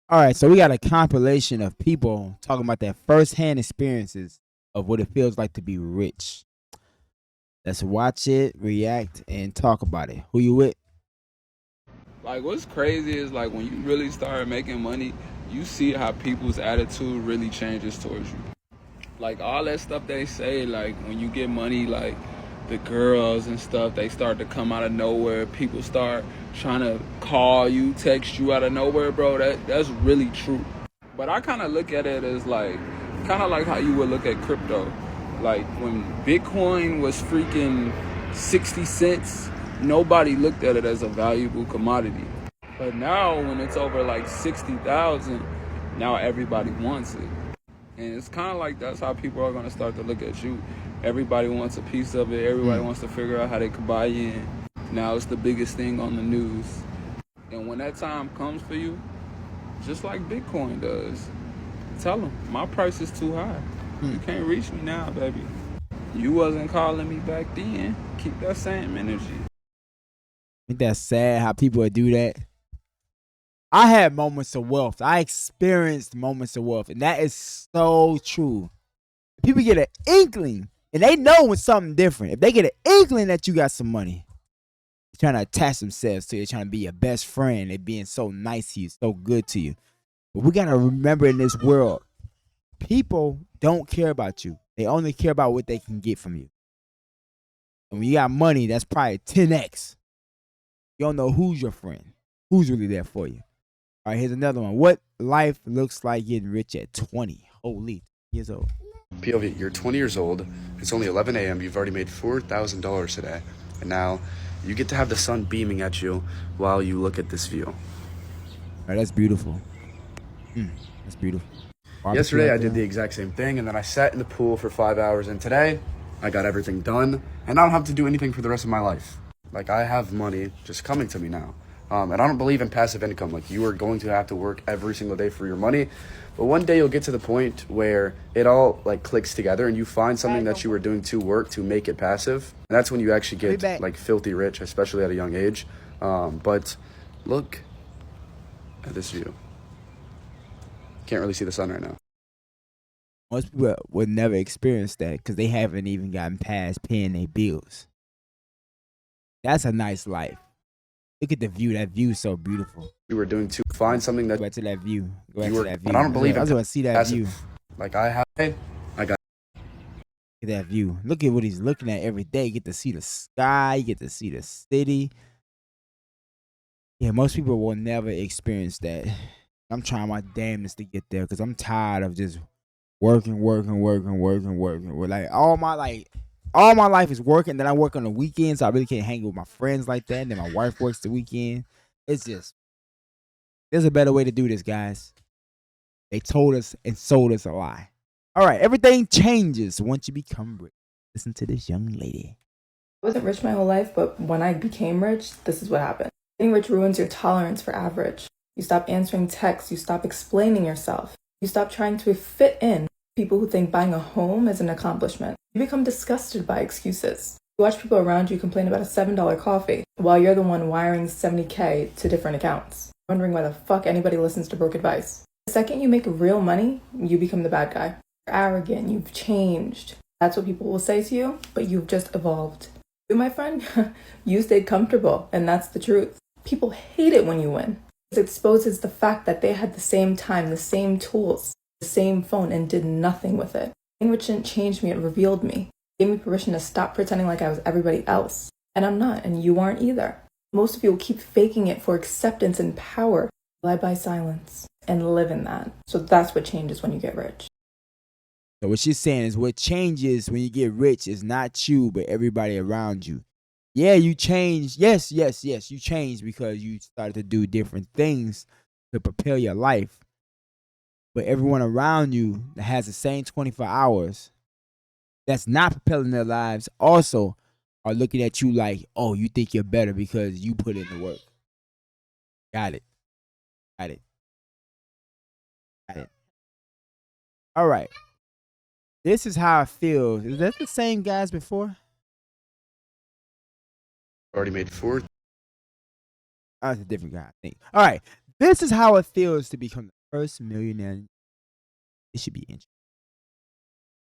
All right, so we got a compilation of people talking about their firsthand experiences of what it feels like to be rich. Let's watch it, react, and talk about it. Who you with? Like what's crazy is like when you really start making money, you see how people's attitude really changes towards you. Like all that stuff they say, like when you get money, like the girls and stuff, they start to come out of nowhere. People start trying to call you, text you out of nowhere, bro. That's really true. But I kind of look at it as like, kind of like how you would look at crypto. Like when Bitcoin was freaking 60 cents, nobody looked at it as a valuable commodity. But now when it's over like 60,000, now everybody wants it. And it's kind of like that's how people are going to start to look at you. Everybody wants a piece of it. Everybody wants to figure out how they could buy in. Now it's the biggest thing on the news. And when that time comes for you, just like Bitcoin does, tell them my price is too high. You can't reach me now, baby. You wasn't calling me back then. Keep that same energy. Ain't that sad how people would do that? I had moments of wealth. I experienced moments of wealth, and that is so true. People get an inkling, and they know when something different. If they get an inkling that you got some money, they're trying to attach themselves to you, trying to be your best friend. They're being so nice to you, so good to you. But we gotta remember in this world, people don't care about you. They only care about what they can get from you. And when you got money, that's probably 10x. You don't know who's your friend, who's really there for you. All right, here's another one. What life looks like getting rich at 20? Holy years old. POV, you're 20 years old. It's only 11 a.m. You've already made $4,000 today. And now you get to have the sun beaming at you while you look at this view. All right, that's beautiful. That's beautiful. Yesterday, I did the exact same thing, and then I sat in the pool for 5 hours. And today, I got everything done, and I don't have to do anything for the rest of my life. Like, I have money just coming to me now. And I don't believe in passive income. Like, you are going to have to work every single day for your money. But one day you'll get to the point where it all, like, clicks together and you find something that you were doing to work to make it passive. And that's when you actually get, like, filthy rich, especially at a young age. But look at this view. Can't really see the sun right now. Most people would never experience that because they haven't even gotten past paying their bills. That's a nice life. Look at the view. That view is so beautiful. You were doing to find something that Go back to that view. Go back you to were, that view. but I don't believe I in just want to see that passive. view. Like I got. Look at that view. Look at what he's looking at every day. You get to see the sky. You get to see the city. Yeah, most people will never experience that. I'm trying my damnedest to get there because I'm tired of just working. We're like all my life is working. Then I work on the weekends, so I really can't hang with my friends like that. And then my wife works the weekend. It's just there's a better way to do this, guys. They told us and sold us a lie. All right, everything changes once you become rich. Listen to this young lady. I wasn't rich my whole life, but when I became rich, this is what happened. Getting rich ruins your tolerance for average. You stop answering texts. You stop explaining yourself. You stop trying to fit in. People who think buying a home is an accomplishment. You become disgusted by excuses. You watch people around you complain about a $7 coffee, while you're the one wiring $70K to different accounts, wondering why the fuck anybody listens to broke advice. The second you make real money, you become the bad guy. You're arrogant. You've changed. That's what people will say to you, but you've just evolved. You, my friend, you stayed comfortable, and that's the truth. People hate it when you win. It exposes the fact that they had the same time, the same tools, the same phone, and did nothing with it. Thing which didn't change me, it revealed me. It gave me permission to stop pretending like I was everybody else. And I'm not, and you aren't either. Most of you will keep faking it for acceptance and power. Lie by silence and live in that. So that's what changes when you get rich. So what she's saying is what changes when you get rich is not you, but everybody around you. Yeah, you change. Yes, you change because you started to do different things to prepare your life. But everyone around you that has the same 24 hours that's not propelling their lives also are looking at you like, oh, you think you're better because you put in the work. Got it. All right. This is how it feels. Is that the same guys before? Already made four. That's a different guy, I think. All right. This is how it feels to become first millionaire, it should be interesting.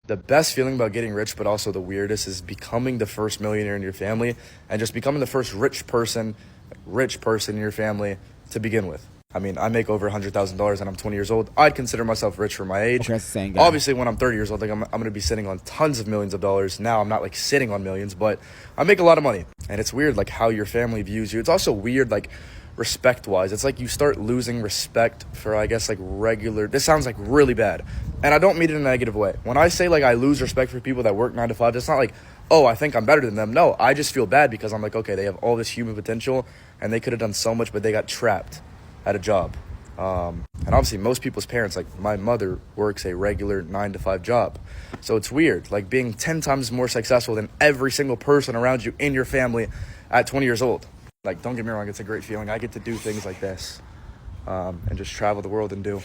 The best feeling about getting rich, but also the weirdest, is becoming the first millionaire in your family and just becoming the first rich person in your family to begin with. I mean, I make over $100,000 and I'm 20 years old. I'd consider myself rich for my age. Okay, that's the same guy. Obviously, when I'm 30 years old, like I'm going to be sitting on tons of millions of dollars. Now, I'm not like sitting on millions, but I make a lot of money. And it's weird, like how your family views you. It's also weird, like respect-wise. It's like you start losing respect for, I guess, like regular. This sounds like really bad. And I don't mean it in a negative way. When I say like I lose respect for people that work 9 to 5, it's not like, oh, I think I'm better than them. No, I just feel bad because I'm like, okay, they have all this human potential and they could have done so much, but they got trapped at a job. And obviously most people's parents, like my mother works a regular 9 to 5 job. So it's weird, like being 10 times more successful than every single person around you in your family at 20 years old. Like, don't get me wrong, it's a great feeling. I get to do things like this, and just travel the world and do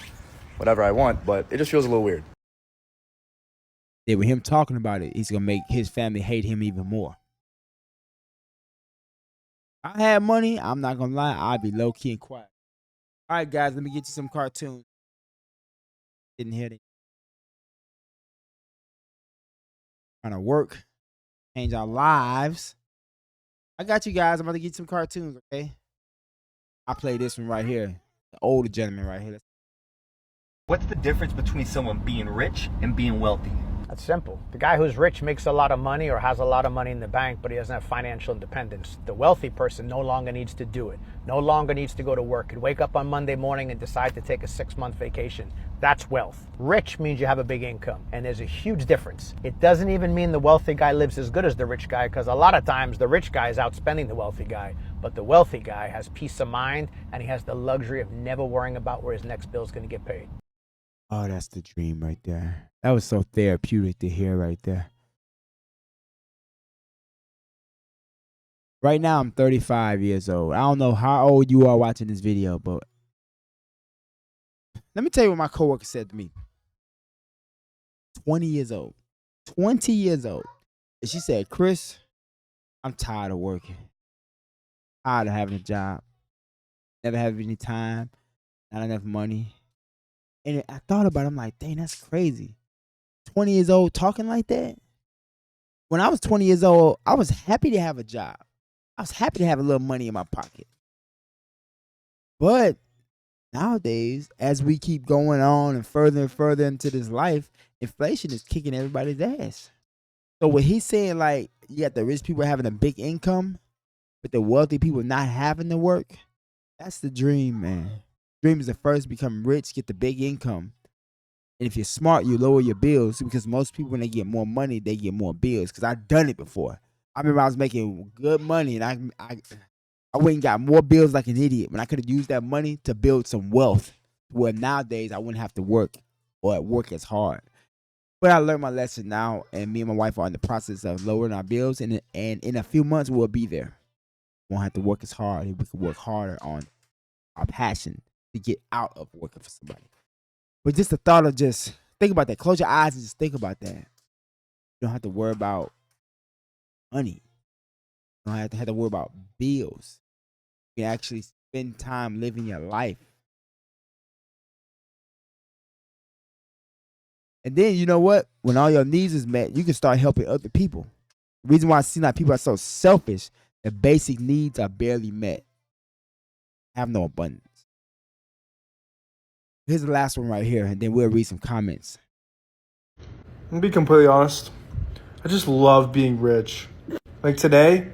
whatever I want, but it just feels a little weird. Yeah, with him talking about it, he's gonna make his family hate him even more. If I had money, I'm not gonna lie, I'd be low key and quiet. All right, guys, let me get you some cartoons. Didn't hear it. Trying to work, change our lives. I got you guys. I'm about to get you some cartoons, okay? I play this one right here. The older gentleman right here. What's the difference between someone being rich and being wealthy? That's simple. The guy who's rich makes a lot of money or has a lot of money in the bank, but he doesn't have financial independence. The wealthy person no longer needs to do it, no longer needs to go to work, could wake up on Monday morning and decide to take a 6-month vacation. That's wealth. Rich means you have a big income, and there's a huge difference. It doesn't even mean the wealthy guy lives as good as the rich guy, because a lot of times the rich guy is outspending the wealthy guy, but the wealthy guy has peace of mind, and he has the luxury of never worrying about where his next bill is going to get paid. Oh, that's the dream right there. That was so therapeutic to hear right there. Right now, I'm 35 years old. I don't know how old you are watching this video, but let me tell you what my coworker said to me. 20 years old. 20 years old. And she said, Chris, I'm tired of working. Tired of having a job. Never have any time. Not enough money. And I thought about it. I'm like, dang, that's crazy. 20 years old talking like that? When I was 20 years old, I was happy to have a job. I was happy to have a little money in my pocket. But nowadays, as we keep going on and further into this life, inflation is kicking everybody's ass. So what he's saying, like, you got the rich people having a big income, but the wealthy people not having to work, that's the dream, man. Dream is to first become rich, get the big income. And if you're smart, you lower your bills, because most people, when they get more money, they get more bills. Because I've done it before. I remember I was making good money, and I went and got more bills like an idiot when I could have used that money to build some wealth. Where nowadays I wouldn't have to work or work as hard. But I learned my lesson now, and me and my wife are in the process of lowering our bills. And in a few months, we'll be there. We won't have to work as hard. We can work harder on our passion to get out of working for somebody. But just the thought of just think about that. Close your eyes and just think about that. You don't have to worry about money. You don't have to worry about bills. You can actually spend time living your life. And then, you know what? When all your needs is met, you can start helping other people. The reason why I see like people are so selfish, the basic needs are barely met. Have no abundance. Here's the last one right here, and then we'll read some comments. I'm gonna be completely honest. I just love being rich. Like today,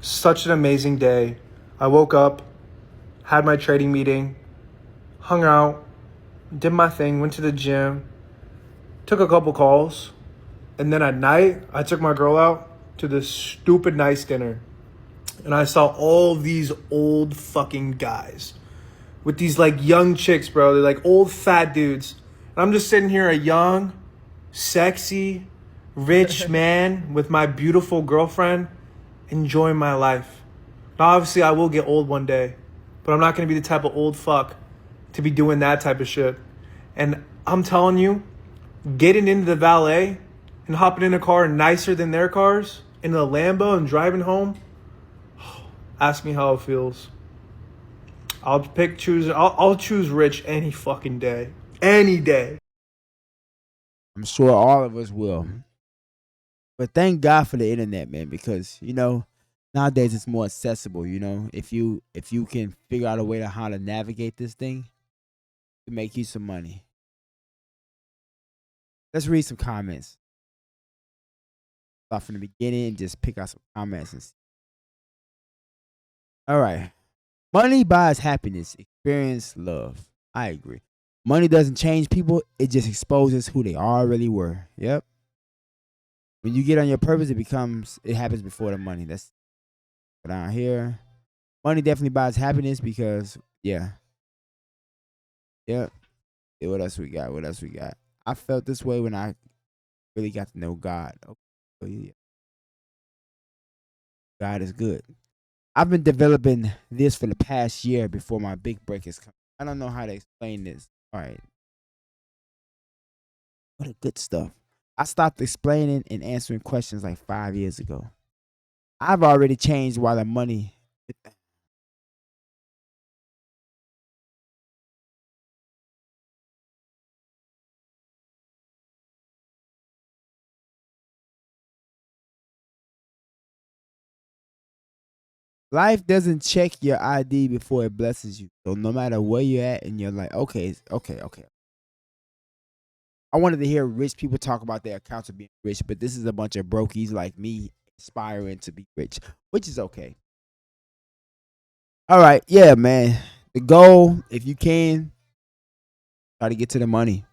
such an amazing day. I woke up, had my trading meeting, hung out, did my thing, went to the gym, took a couple calls, and then at night, I took my girl out to this stupid nice dinner. And I saw all these old fucking guys with these like young chicks, bro. They're like old fat dudes. And I'm just sitting here, a young, sexy, rich man with my beautiful girlfriend, enjoying my life. Now, obviously, I will get old one day, but I'm not going to be the type of old fuck to be doing that type of shit. And I'm telling you, getting into the valet and hopping in a car nicer than their cars, in a Lambo and driving home, ask me how it feels. I'll choose rich any fucking day. Any day. I'm sure all of us will. But thank God for the internet, man, because nowadays it's more accessible. If you can figure out a way to how to navigate this thing, to make you some money. Let's read some comments. Start from the beginning and just pick out some comments and see. All right. Money buys happiness, experience, love. I agree. Money doesn't change people, it just exposes who they already were. Yep. When you get on your purpose, it happens before the money. That's down here. Money definitely buys happiness because, yeah. Yep. Yeah, what else we got? What else we got? I felt this way when I really got to know God. Oh, yeah. God is good. I've been developing this for the past year before my big break is coming. I don't know how to explain this. All right. What a good stuff. I stopped explaining and answering questions like 5 years ago. I've already changed while the money. Life doesn't check your ID before it blesses you. So no matter where you're at and you're like, okay. I wanted to hear rich people talk about their accounts of being rich, but this is a bunch of brokies like me aspiring to be rich, which is okay. All right, yeah, man. The goal, if you can, try to get to the money.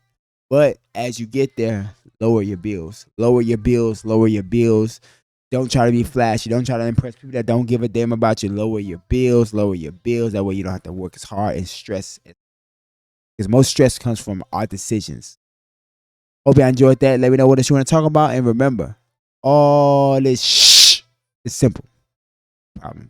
But as you get there, lower your bills. Lower your bills. Lower your bills. Don't try to be flashy. Don't try to impress people that don't give a damn about you. Lower your bills. Lower your bills. That way you don't have to work as hard and stress. Because most stress comes from our decisions. Hope you enjoyed that. Let me know what else you want to talk about. And remember, all this is simple. Problem.